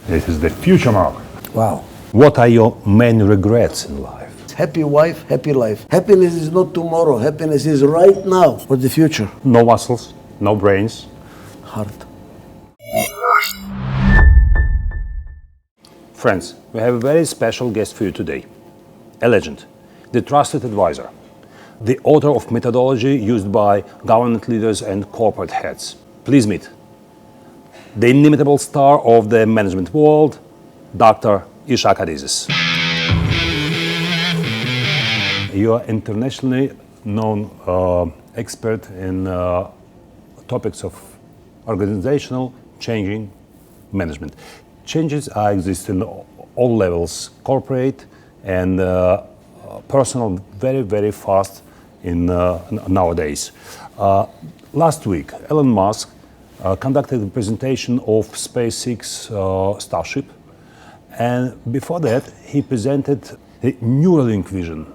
This is the future, Mark. Wow. What are your main regrets in life? Happy wife, happy life. Happiness is not tomorrow. Happiness is right now. For the future. No muscles, no brains. Heart. Friends, we have a very special guest for you today. A legend, the trusted advisor, the author of methodology used by government leaders and corporate heads. Please meet the inimitable star of the management world, Dr. Ichak Adizes. You are internationally known expert in topics of organizational changing management. Changes exist in all levels, corporate and personal, very, very fast in nowadays. Last week, Elon Musk conducted a presentation of SpaceX Starship, and before that, he presented the Neuralink vision.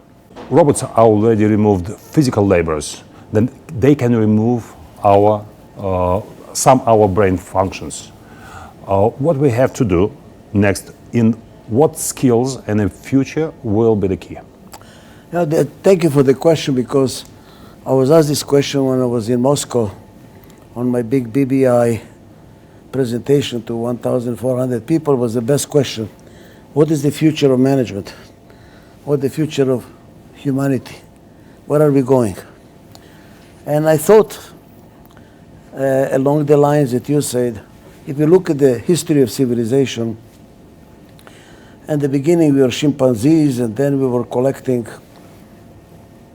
Robots already removed physical labors, then they can remove some our brain functions. What we have to do next, in what skills and in future will be the key? Yeah, thank you for the question, because I was asked this question when I was in Moscow on my big BBI presentation to 1,400 people. Was the best question. What is the future of management? What is the future of humanity? Where are we going? And I thought along the lines that you said, if you look at the history of civilization, in the beginning we were chimpanzees, and then we were collecting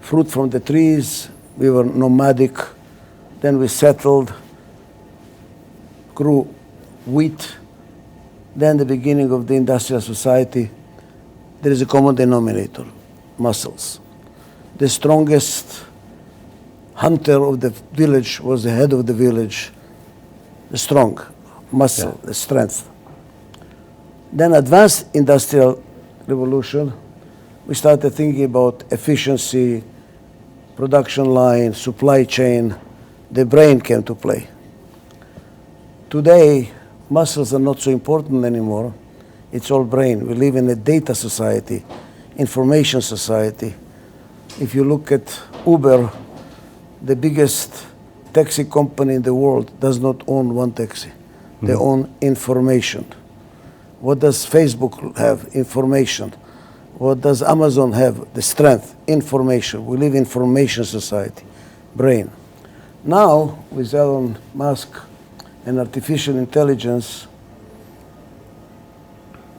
fruit from the trees, we were nomadic, then we settled, grew wheat, then the beginning of the industrial society. There is a common denominator, muscles. The strongest hunter of the village was the head of the village, the strong muscle, the strength. Then advanced industrial revolution, we started thinking about efficiency, production line, supply chain. The brain came to play. Today, muscles are not so important anymore. It's all brain. We live in a data society, information society. If you look at Uber, the biggest taxi company in the world does not own one taxi. They own information. What does Facebook have? Information. What does Amazon have? The strength, information. We live in information society, brain. Now, with Elon Musk and artificial intelligence,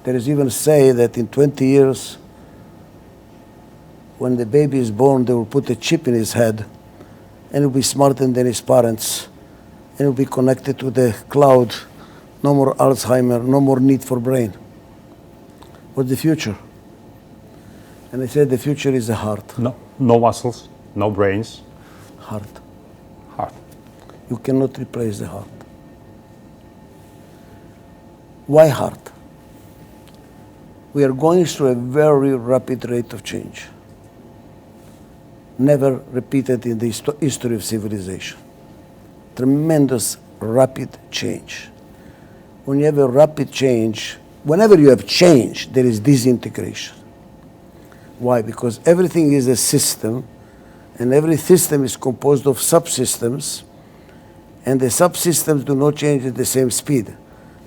there is even say that in 20 years, when the baby is born, they will put a chip in his head, and he'll be smarter than his parents, and he'll be connected to the cloud. No more Alzheimer, no more need for brain. What's the future? And I said the future is the heart. No muscles, no brains. Heart. Heart. You cannot replace the heart. Why heart? We are going through a very rapid rate of change, never repeated in the history of civilization. Tremendous rapid change. When you have a rapid change, whenever you have change, there is disintegration. Why? Because everything is a system, and every system is composed of subsystems, and the subsystems do not change at the same speed.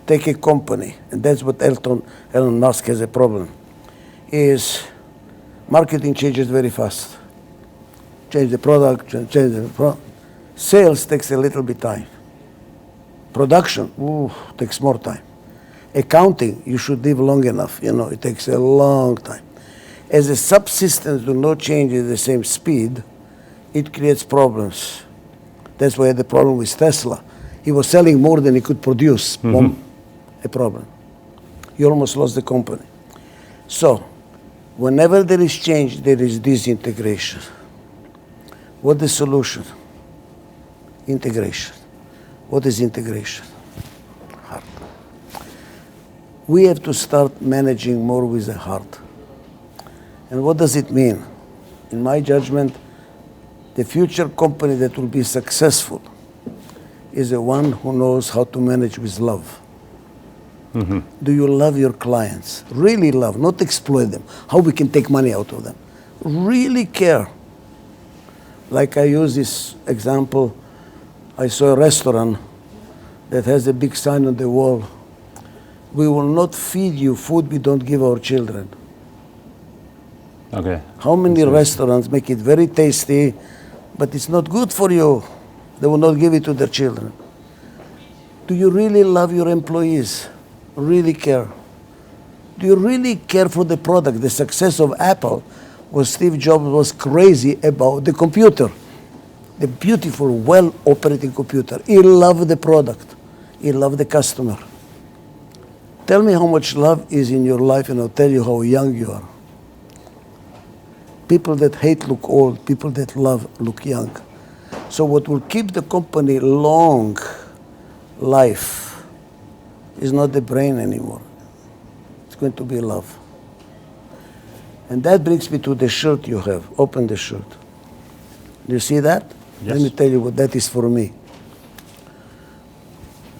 Take a company, and that's what Elon Musk has a problem, is marketing changes very fast. Change the product, change the product. Sales takes a little bit time. Production, takes more time. Accounting, you should live long enough. It takes a long time. As the subsystems do not change at the same speed, it creates problems. That's why I had the problem with Tesla. He was selling more than he could produce. Boom, a problem. He almost lost the company. So, whenever there is change, there is disintegration. What's the solution? Integration. What is integration? Heart. We have to start managing more with the heart. And what does it mean? In my judgment, the future company that will be successful is the one who knows how to manage with love. Do you love your clients? Really love, not exploit them. How we can take money out of them. Really care. Like I use this example, I saw a restaurant that has a big sign on the wall. We will not feed you food we don't give our children. Okay. How many restaurants make it very tasty, but it's not good for you? They will not give it to their children. Do you really love your employees? Really care? Do you really care for the product? The success of Apple was Steve Jobs was crazy about the computer, the beautiful, well-operating computer. He loved the product. He loved the customer. Tell me how much love is in your life and I'll tell you how young you are. People that hate look old. People that love look young. So what will keep the company long life is not the brain anymore. It's going to be love. And that brings me to the shirt you have. Open the shirt. Do you see that? Yes. Let me tell you what that is for me.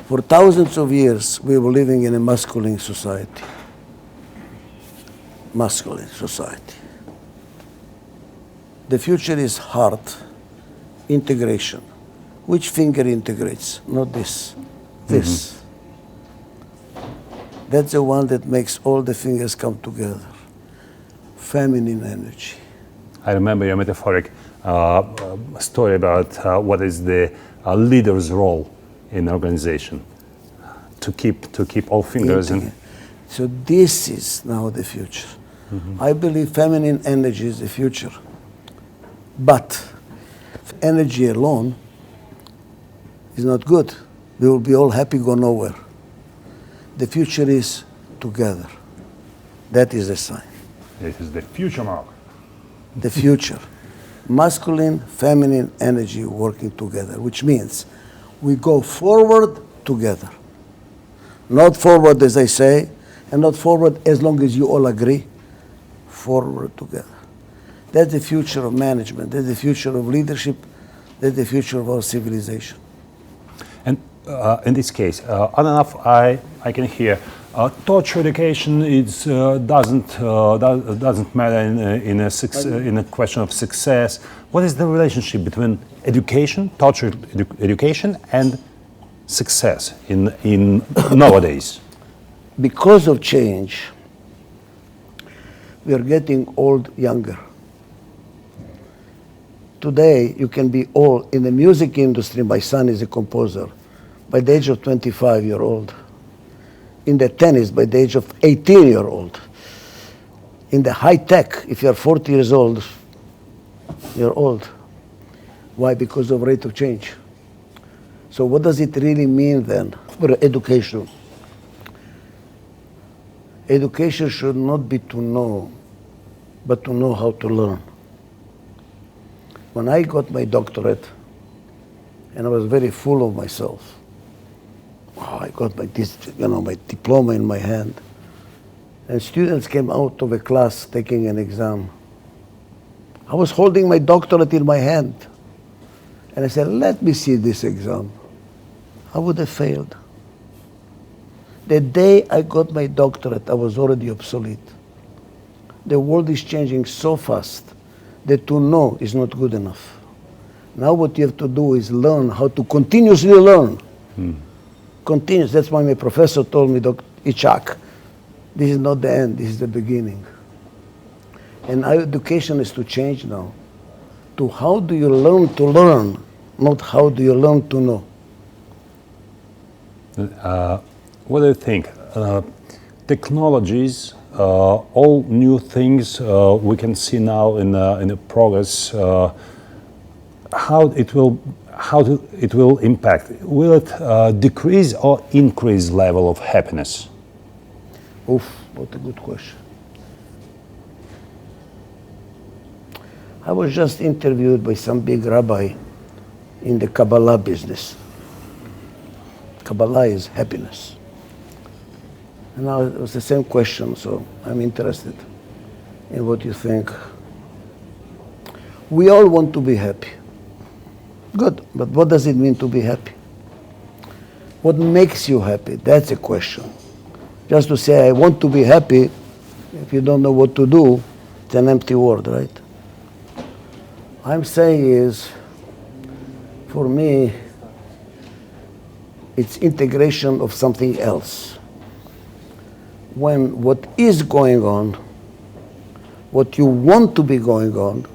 For thousands of years, we were living in a masculine society. Masculine society. The future is heart integration. Which finger integrates? Not this. This. That's the one that makes all the fingers come together. Feminine energy. I remember your metaphoric story about what is the leader's role in an organization to keep all fingers in. So this is now the future. I believe feminine energy is the future. But energy alone is not good. We will be all happy, go nowhere. The future is together. That is the sign. This is the future, Mark. The future. Masculine, feminine energy working together, which means we go forward together. Not forward, as I say, and not forward as long as you all agree. Forward together. That's the future of management. That's the future of leadership. That's the future of our civilization. And in this case, on and off, I can hear torture education doesn't matter in a question of success. What is the relationship between education, torture education, and success in nowadays? Because of change, we are getting old younger. Today, you can be old. In the music industry, my son is a composer. By the age of 25-year-old. In the tennis, by the age of 18-year-old. In the high tech, if you're 40 years old, you're old. Why? Because of rate of change. So what does it really mean then for education? Education should not be to know, but to know how to learn. When I got my doctorate, and I was very full of myself, I got my diploma in my hand, and students came out of a class taking an exam. I was holding my doctorate in my hand, and I said, let me see this exam. I would have failed. The day I got my doctorate, I was already obsolete. The world is changing so fast that to know is not good enough. Now what you have to do is learn how to continuously learn. Continuous. That's why my professor told me, Dr. Ichak, this is not the end, this is the beginning. And our education is to change now. To how do you learn to learn, not how do you learn to know. What do you think? Technologies, all new things we can see now in the progress. How it will impact? Will it decrease or increase level of happiness? Oof, what a good question. I was just interviewed by some big rabbi in the Kabbalah business. Kabbalah is happiness. And now it was the same question, so I'm interested in what you think. We all want to be happy. Good, but what does it mean to be happy? What makes you happy? That's a question. Just to say, I want to be happy, if you don't know what to do, it's an empty word, right? I'm saying is, for me, it's integration of something else. When what is going on, what you want to be going on,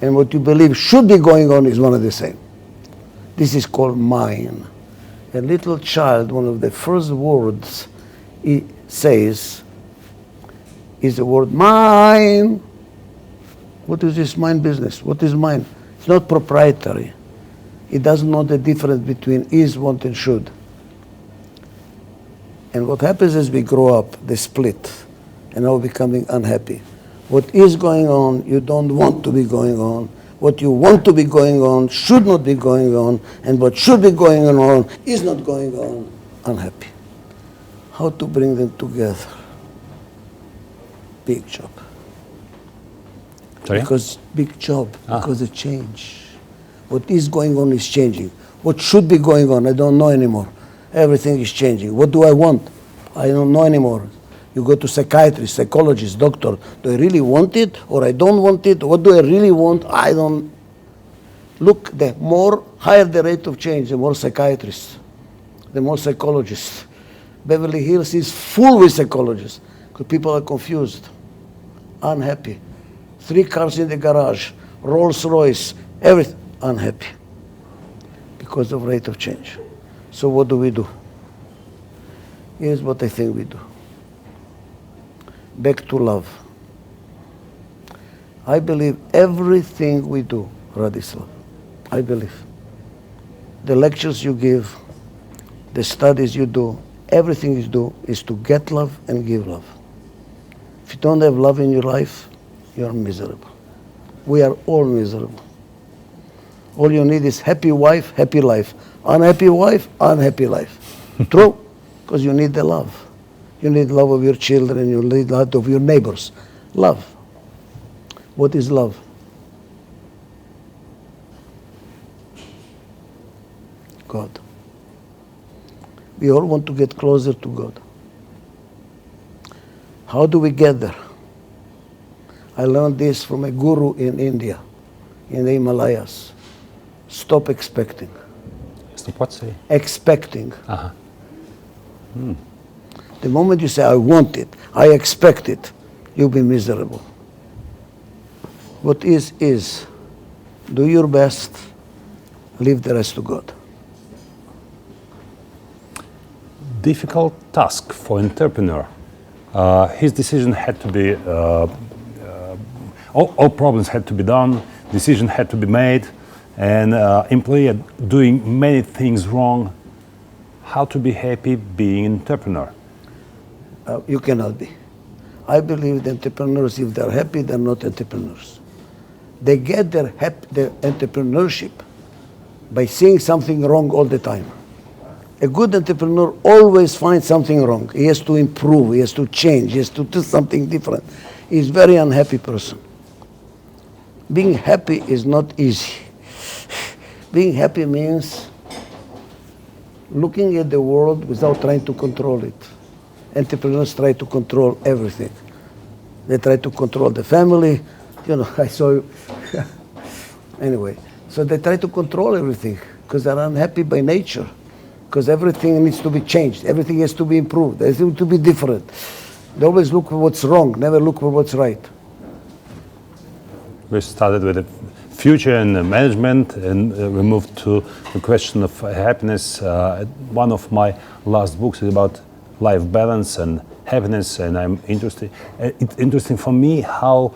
and what you believe should be going on is one and the same. This is called mine. A little child, one of the first words he says is the word mine. What is this mine business? What is mine? It's not proprietary. It doesn't know the difference between is, want, and should. And what happens as we grow up, they split, and now becoming unhappy. What is going on, you don't want to be going on. What you want to be going on should not be going on, and what should be going on is not going on, unhappy. How to bring them together? Big job. Sorry? Because big job, because of change. What is going on is changing. What should be going on, I don't know anymore. Everything is changing. What do I want? I don't know anymore. You go to psychiatrist, psychologist, doctor. Do I really want it or I don't want it? What do I really want? I don't. Look, the more higher the rate of change, the more psychiatrists, the more psychologists. Beverly Hills is full with psychologists because people are confused, unhappy. 3 cars in the garage, Rolls Royce, everything, unhappy because of rate of change. So what do we do? Here's what I think we do. Back to love. I believe everything we do, Radislav, I believe. The lectures you give, the studies you do, everything you do is to get love and give love. If you don't have love in your life, you are miserable. We are all miserable. All you need is happy wife, happy life. Unhappy wife, unhappy life. True? Because you need the love. You need love of your children, you need love of your neighbors. Love. What is love? God. We all want to get closer to God. How do we get there? I learned this from a guru in India, in the Himalayas. Stop expecting. Stop what, say? Expecting. The moment you say, I want it, I expect it, you'll be miserable. What is. Do your best, leave the rest to God. Difficult task for entrepreneur. His decision had to be, all problems had to be done, decision had to be made, and employee doing many things wrong. How to be happy being an entrepreneur? You cannot be. I believe the entrepreneurs, if they're happy, they're not entrepreneurs. They get their entrepreneurship by seeing something wrong all the time. A good entrepreneur always finds something wrong. He has to improve, he has to change, he has to do something different. He's a very unhappy person. Being happy is not easy. Being happy means looking at the world without trying to control it. Entrepreneurs try to control everything. They try to control the family. You know, I saw you. Anyway, so they try to control everything because they're unhappy by nature. Because everything needs to be changed. Everything has to be improved. Everything has to be different. They always look for what's wrong, never look for what's right. We started with the future and management, and we moved to the question of happiness. One of my last books is about life balance and happiness, and I'm interested. It's interesting for me how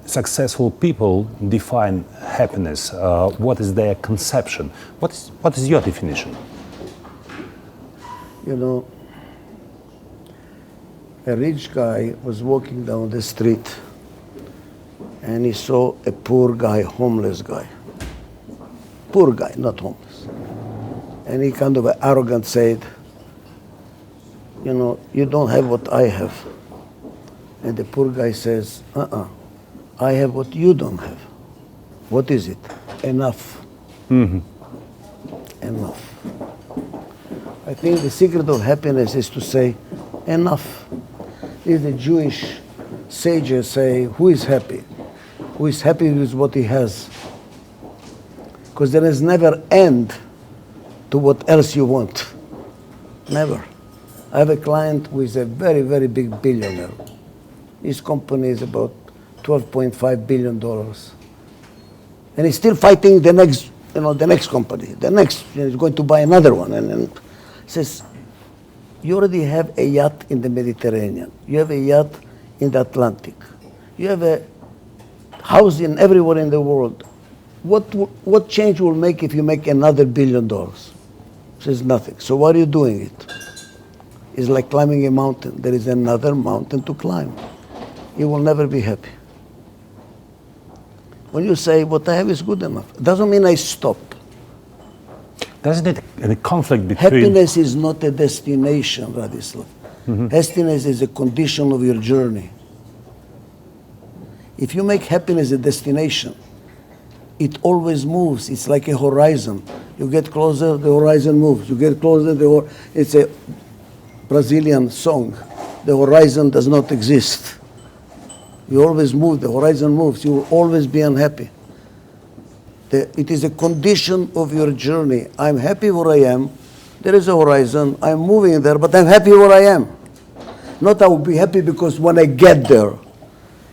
successful people define happiness. What is their conception? What is your definition? You know, a rich guy was walking down the street and he saw a poor guy, homeless guy. Poor guy, not homeless. And he kind of arrogant said, you know, you don't have what I have. And the poor guy says, I have what you don't have. What is it? Enough. Mm-hmm. Enough. I think the secret of happiness is to say, Enough. If the Jewish sages say, who is happy? Who is happy with what he has? Because there is never end to what else you want. Never. I have a client who is a very, very big billionaire. His company is about $12.5 billion. And he's still fighting the next, the next company. The next, he's going to buy another one. And says, you already have a yacht in the Mediterranean. You have a yacht in the Atlantic. You have a house in everywhere in the world. What change will make if you make another $1 billion? Says nothing. So why are you doing it? It's like climbing a mountain. There is another mountain to climb. You will never be happy. When you say what I have is good enough, it doesn't mean I stop. Doesn't it a conflict between... Happiness is not a destination, Radislav. Happiness is a condition of your journey. If you make happiness a destination, it always moves. It's like a horizon. You get closer, the horizon moves. You get closer, it's a Brazilian song. The horizon does not exist. You always move, the horizon moves. You will always be unhappy. It is a condition of your journey. I'm happy where I am. There is a horizon. I'm moving there, but I'm happy where I am. Not I will be happy because when I get there.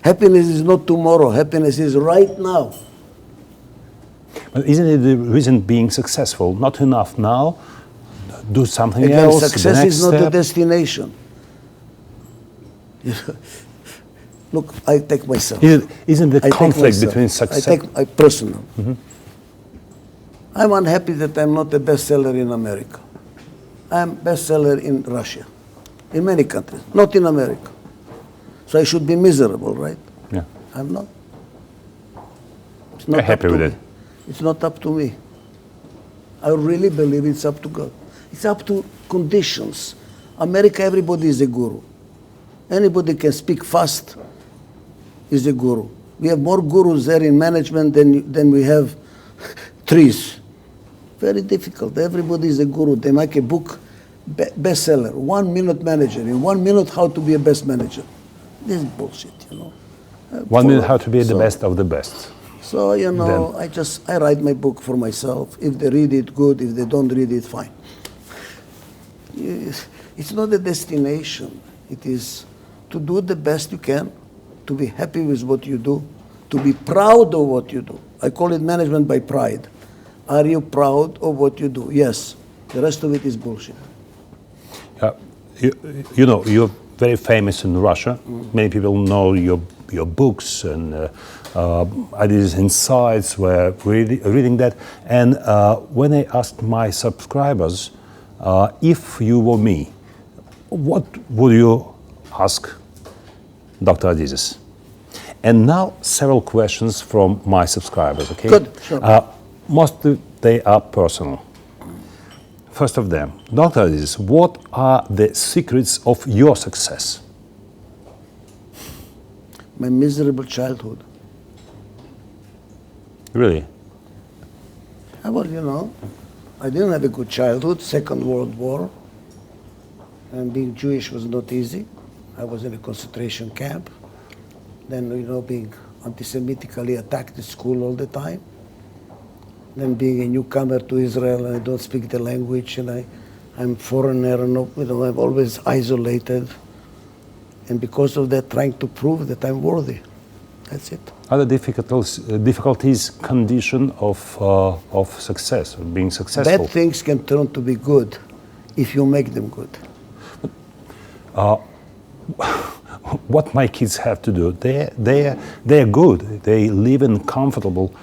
Happiness is not tomorrow. Happiness is right now. But isn't it the reason being successful? Not enough now? Do something Again, else? success is not a destination. Look, I take myself. Isn't the conflict between success? I personal. I'm unhappy that I'm not a bestseller in America. I'm bestseller in Russia, in many countries, not in America. So I should be miserable, right? Yeah. I'm not. It's You're happy with it. It's not up to me. I really believe it's up to God. It's up to conditions. America, everybody is a guru. Anybody can speak fast is a guru. We have more gurus there in management than we have trees. Very difficult. Everybody is a guru. They make a book, bestseller, 1 minute manager. In 1 minute, how to be a best manager. This is bullshit, 1 minute, how to be the best of the best. So, I write my book for myself. If they read it, good. If they don't read it, fine. It's not a destination. It is to do the best you can, to be happy with what you do, to be proud of what you do. I call it management by pride. Are you proud of what you do? Yes. The rest of it is bullshit. You're very famous in Russia. Many people know your books and Adizes Insights. We're reading that. And when I asked my subscribers, if you were me, what would you ask Dr. Adizes? And now several questions from my subscribers, okay? Good, sure. Most they are personal. First of them, Dr. Adizes, what are the secrets of your success? My miserable childhood. Really? Well, I didn't have a good childhood, Second World War, and being Jewish was not easy. I was in a concentration camp. Then, being anti-Semitically attacked at school all the time. Then being a newcomer to Israel and I don't speak the language and I'm foreigner and I'm always isolated. And because of that, trying to prove that I'm worthy. That's it. Are the difficulties condition of success, of being successful? Bad things can turn to be good if you make them good. What my kids have to do, they're good. They live in comfortable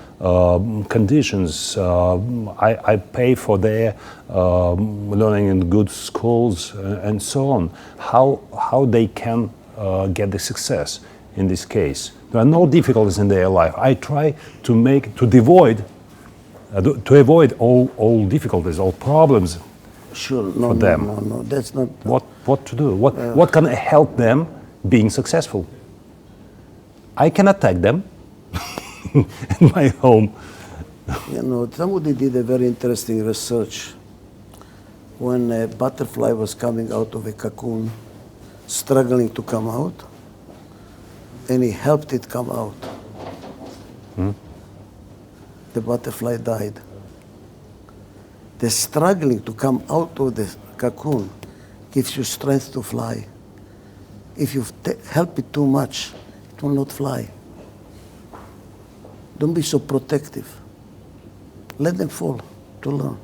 conditions. I pay for their learning in good schools and so on. How they can get the success in this case? There are no difficulties in their life. I try to avoid all difficulties, all problems. Sure, for them. No, that's not. What to do? What can help them being successful? I can attack them in my home. Somebody did a very interesting research. When a butterfly was coming out of a cocoon, struggling to come out, and he helped it come out. The butterfly died. The struggling to come out of the cocoon gives you strength to fly. If you help it too much, it will not fly. Don't be so protective. Let them fall to learn.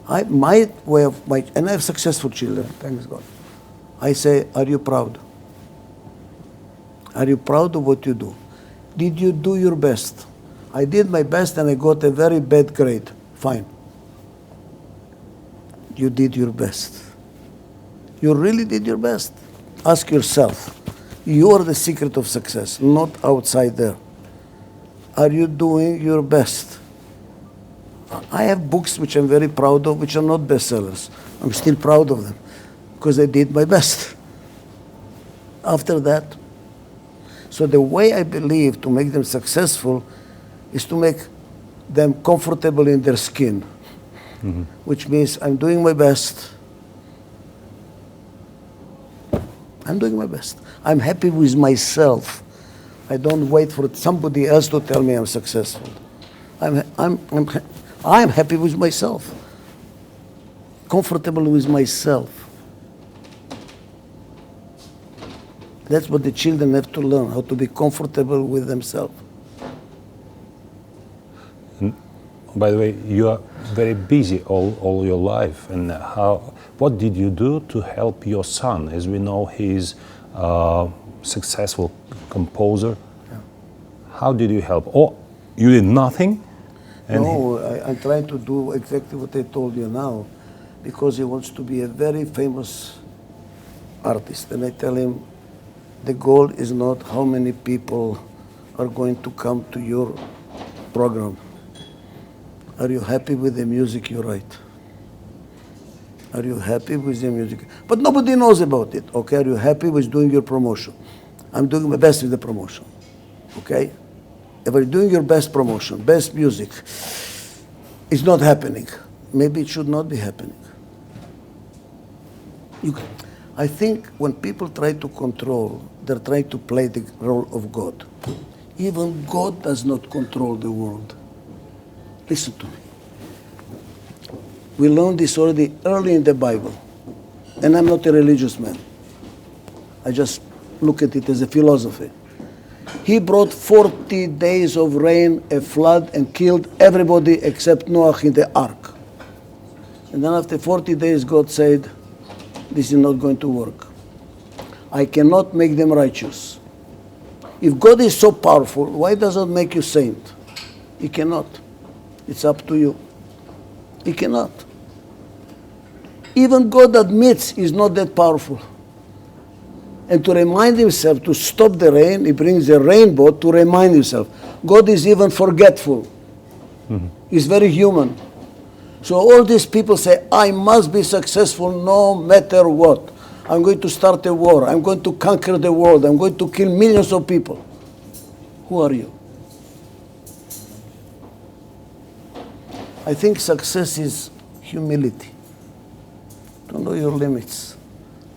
And I have successful children, thanks God. I say, are you proud? Are you proud of what you do? Did you do your best? I did my best and I got a very bad grade. Fine. You did your best. You really did your best. Ask yourself. You are the secret of success, not outside there. Are you doing your best? I have books which I'm very proud of, which are not bestsellers. I'm still proud of them because I did my best. After that, so the way I believe to make them successful is to make them comfortable in their skin, which means I'm doing my best. I'm doing my best. I'm happy with myself. I don't wait for somebody else to tell me I'm successful. I'm happy with myself. Comfortable with myself. That's what the children have to learn, how to be comfortable with themselves. By the way, you are very busy all your life. And what did you do to help your son? As we know, he's a successful composer. Yeah. How did you help? Or you did nothing? No, I'm trying to do exactly what I told you now, because he wants to be a very famous artist. And I tell him, the goal is not how many people are going to come to your program. Are you happy with the music you write? Are you happy with the music? But nobody knows about it, okay? Are you happy with doing your promotion? I'm doing my best with the promotion, okay? If you're doing your best promotion, best music, it's not happening. Maybe it should not be happening. I think when people try to control, they're trying to play the role of God. Even God does not control the world. Listen to me. We learned this already early in the Bible. And I'm not a religious man. I just look at it as a philosophy. He brought 40 days of rain, a flood, and killed everybody except Noah in the ark. And then after 40 days, God said, this is not going to work. I cannot make them righteous. If God is so powerful, why does it make you saint? He cannot. It's up to you. He cannot. Even God admits he's not that powerful. And to remind himself to stop the rain, he brings a rainbow to remind himself. God is even forgetful. He's very human. So all these people say, I must be successful no matter what. I'm going to start a war. I'm going to conquer the world. I'm going to kill millions of people. Who are you? I think success is humility. To know your limits.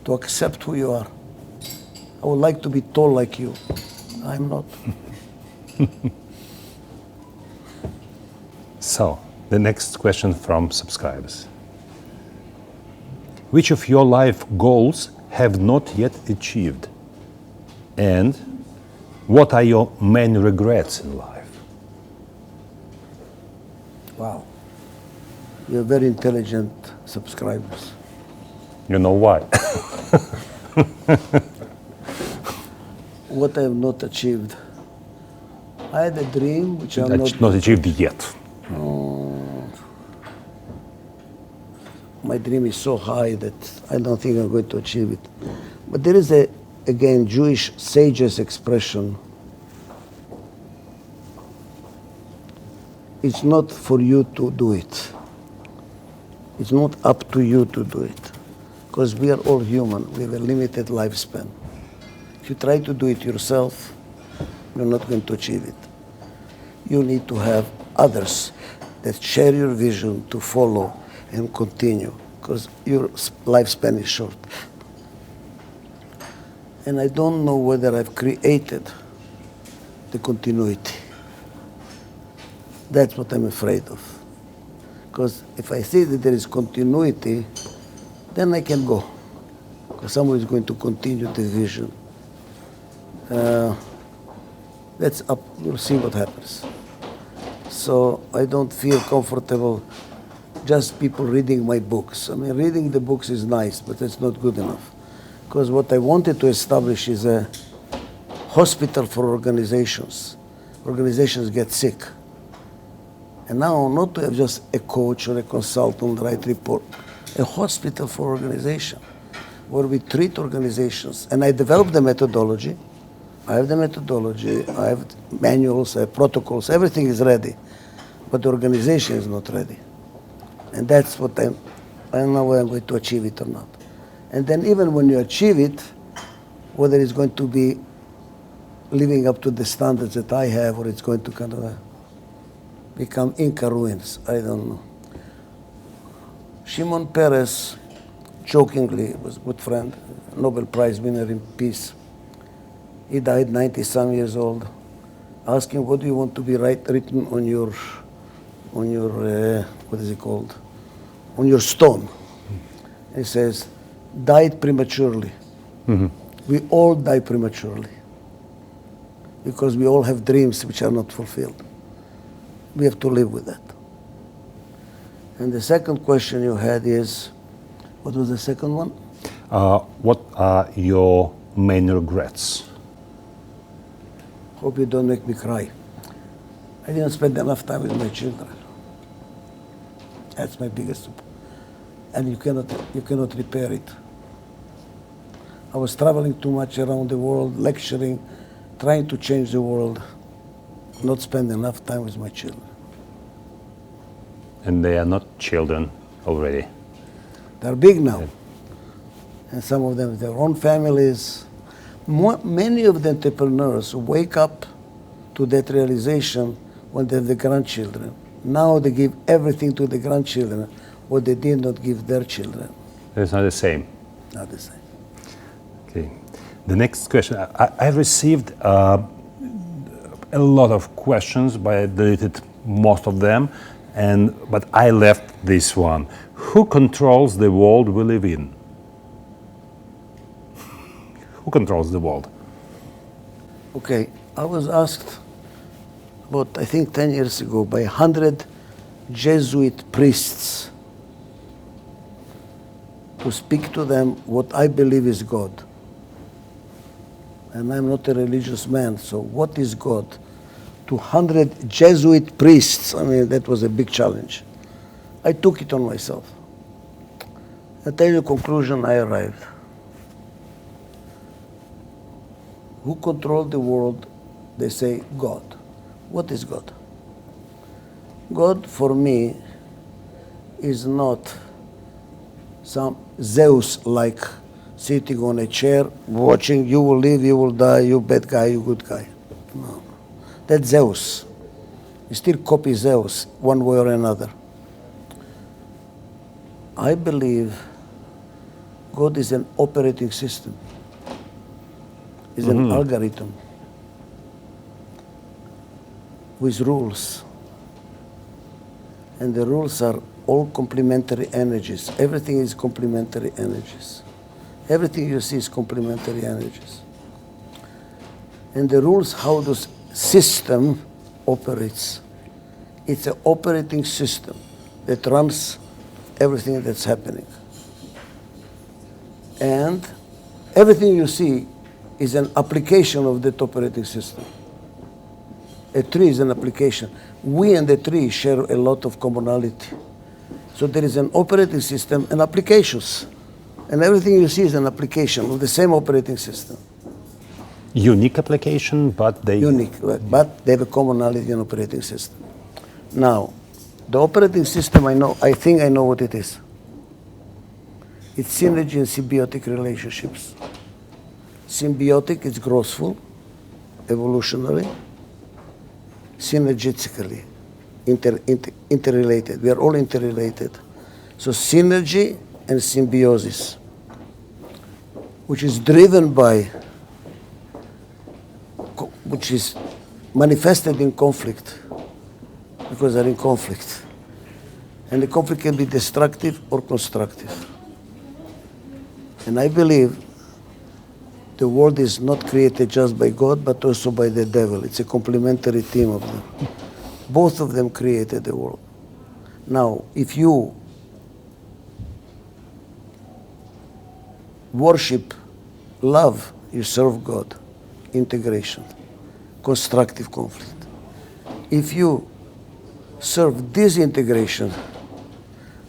To accept who you are. I would like to be tall like you. I'm not. So, the next question from subscribers. Which of your life goals have not yet achieved? And what are your main regrets in life? Wow. You're very intelligent subscribers. You know why? What I have not achieved. I had a dream which I'm Not achieved yet. My dream is so high that I don't think I'm going to achieve it. But there is again, Jewish sages expression. It's not for you to do it. It's not up to you to do it. Because we are all human. We have a limited lifespan. If you try to do it yourself, you're not going to achieve it. You need to have others that share your vision to follow and continue, because your lifespan is short. And I don't know whether I've created the continuity. That's what I'm afraid of. Because if I see that there is continuity, then I can go. Because someone is going to continue the vision. That's up, we'll see what happens. So I don't feel comfortable just people reading my books. I mean, reading the books is nice, but it's not good enough. Because what I wanted to establish is a hospital for organizations. Organizations get sick. And now not to have just a coach or a consultant write report, a hospital for organization, where we treat organizations. And I developed the methodology. I have the methodology, I have manuals, I have protocols, everything is ready. But the organization is not ready. And that's what I don't know whether I'm going to achieve it or not. And then even when you achieve it, whether it's going to be living up to the standards that I have, or it's going to kind of become Inca ruins, I don't know. Shimon Peres, jokingly, was a good friend, Nobel Prize winner in peace. He died 90-some years old. Ask him, what do you want to be written on your what is it called? On your stone. He says, died prematurely. Mm-hmm. We all die prematurely because we all have dreams which are not fulfilled. We have to live with that. And the second question you had is, what was the second one? What are your main regrets? Hope you don't make me cry. I didn't spend enough time with my children. That's my biggest, and you cannot repair it. I was traveling too much around the world, lecturing, trying to change the world, not spend enough time with my children. And they are not children already. They're big now. Yeah. And some of them have their own families. Many of the entrepreneurs wake up to that realization when they have the grandchildren. Now they give everything to the grandchildren, what they did not give their children. It's not the same. Not the same. Okay. The next question. I received a lot of questions, but I deleted most of them. But I left this one. Who controls the world we live in? Who controls the world? Okay, I was asked about, I think 10 years ago, by 100 Jesuit priests to speak to them what I believe is God. And I'm not a religious man, so what is God? 200 Jesuit priests, I mean, that was a big challenge. I took it on myself. I tell you the conclusion I arrived. Who controls the world? They say God. What is God? God, for me, is not some Zeus-like sitting on a chair, watching, you will live, you will die, you bad guy, you good guy. No. That's Zeus. You still copy Zeus one way or another. I believe God is an operating system, is an algorithm with rules. And the rules are all complementary energies. Everything is complementary energies. Everything you see is complementary energies. And the rules, how the system operates. It's an operating system that runs everything that's happening. And everything you see is an application of that operating system. A tree is an application. We and the tree share a lot of commonality. So there is an operating system and applications. And everything you see is an application of the same operating system. Unique application, but they... Unique, but they have a commonality in operating system. Now, the operating system, I think I know what it is. It's synergy and symbiotic relationships. Symbiotic is growthful, evolutionary, synergistically, interrelated. We are all interrelated. So synergy and symbiosis, which is driven by which is manifested in conflict, because they're in conflict. And the conflict can be destructive or constructive. And I believe the world is not created just by God, but also by the devil. It's a complementary team of them. Both of them created the world. Now, if you worship love, you serve God. Integration, constructive conflict. If you serve disintegration,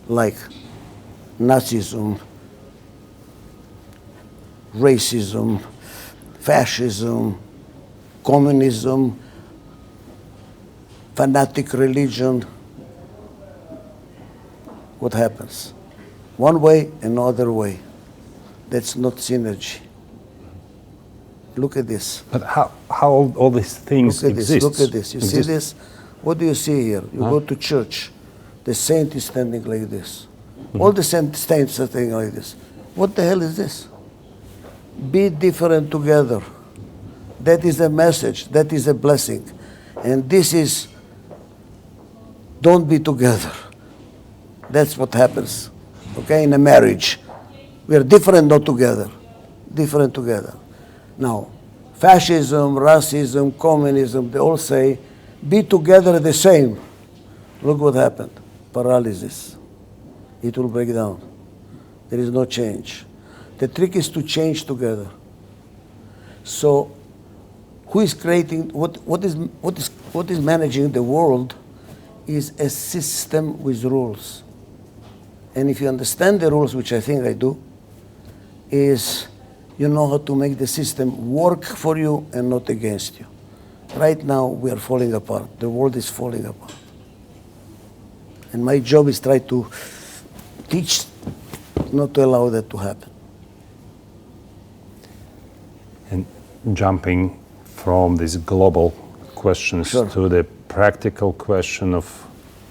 like Nazism, racism, fascism, communism, fanatic religion, what happens? One way, another way. That's not synergy. Look at this. But how all these things exist? Look at this. You see this? What do you see here? You go to church. The saint is standing like this. All the saints are standing like this. What the hell is this? Be different together. That is a message. That is a blessing. And this is, don't be together. That's what happens, okay, in a marriage. We are different, not together. Different together. Now, fascism, racism, communism, they all say, be together the same. Look what happened. Paralysis. It will break down. There is no change. The trick is to change together. So, who is creating, what is managing the world is a system with rules. And if you understand the rules, which I think I do, is you know how to make the system work for you and not against you. Right now, we are falling apart. The world is falling apart. And my job is try to teach not to allow that to happen. And jumping from these global questions to the practical question of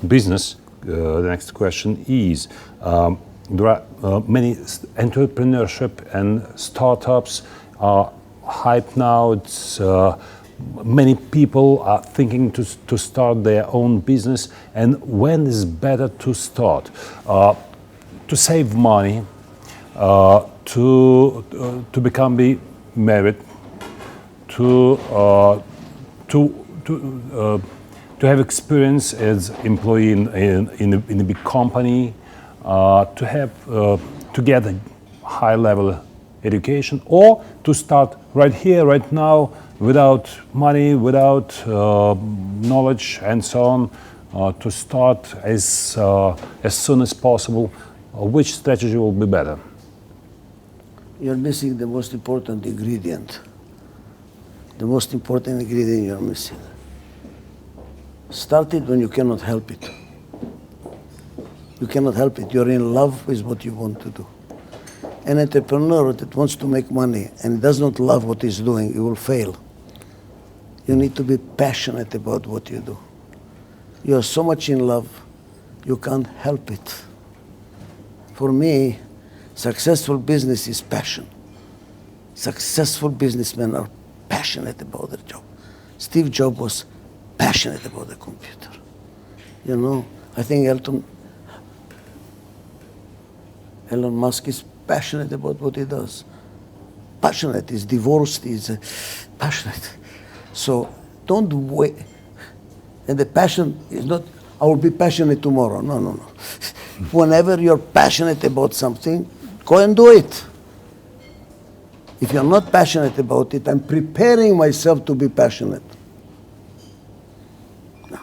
business, the next question is, there are many entrepreneurship and startups are hyped now. It's, many people are thinking to start their own business. And when is better to start? To save money, to become married, to have experience as employee in a big company, to have to get a high level education, or to start right here, right now, without money, without knowledge, and so on, to start as soon as possible. Which strategy will be better? You're missing the most important ingredient. The most important ingredient you're missing. Start it when you cannot help it. You cannot help it. You're in love with what you want to do. An entrepreneur that wants to make money and does not love what he's doing, he will fail. You need to be passionate about what you do. You are so much in love, you can't help it. For me, successful business is passion. Successful businessmen are passionate about their job. Steve Jobs was passionate about the computer. You know, I think Elon Musk is passionate about what he does. Passionate, he's divorced, he's passionate. So don't wait. And the passion is not, I will be passionate tomorrow. No, no, no. Whenever you're passionate about something, go and do it. If you're not passionate about it, I'm preparing myself to be passionate. No.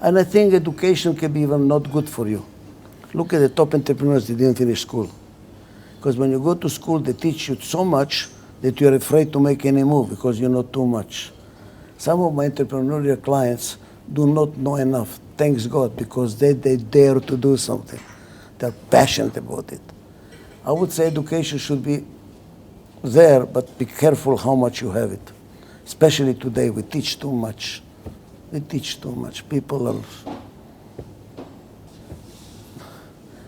And I think education can be even not good for you. Look at the top entrepreneurs that didn't finish school. Because when you go to school, they teach you so much that you're afraid to make any move because you know too much. Some of my entrepreneurial clients do not know enough, thanks God, because they dare to do something. They're passionate about it. I would say education should be there, but be careful how much you have it. Especially today, we teach too much. We teach too much. People are...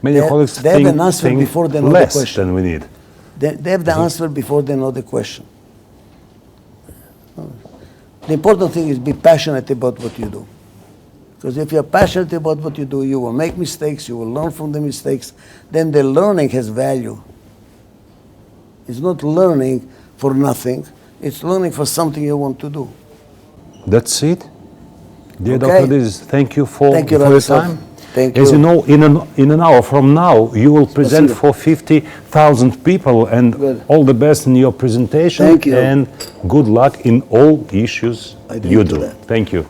Many colleagues they have an answer before they know the less question. than we need. They have the answer before they know the question. The important thing is be passionate about what you do. Because if you're passionate about what you do, you will make mistakes, you will learn from the mistakes, then the learning has value. It's not learning for nothing, it's learning for something you want to do. That's it. Dear Okay. Dr. Adizes, thank you for your Radislav. time. Thank As you. you know, in an hour from now, you will present Спасибо. for 50,000 people, and Good. all the best in your presentation. Thank you. And good luck in all issues I drink you to do. that. Thank you.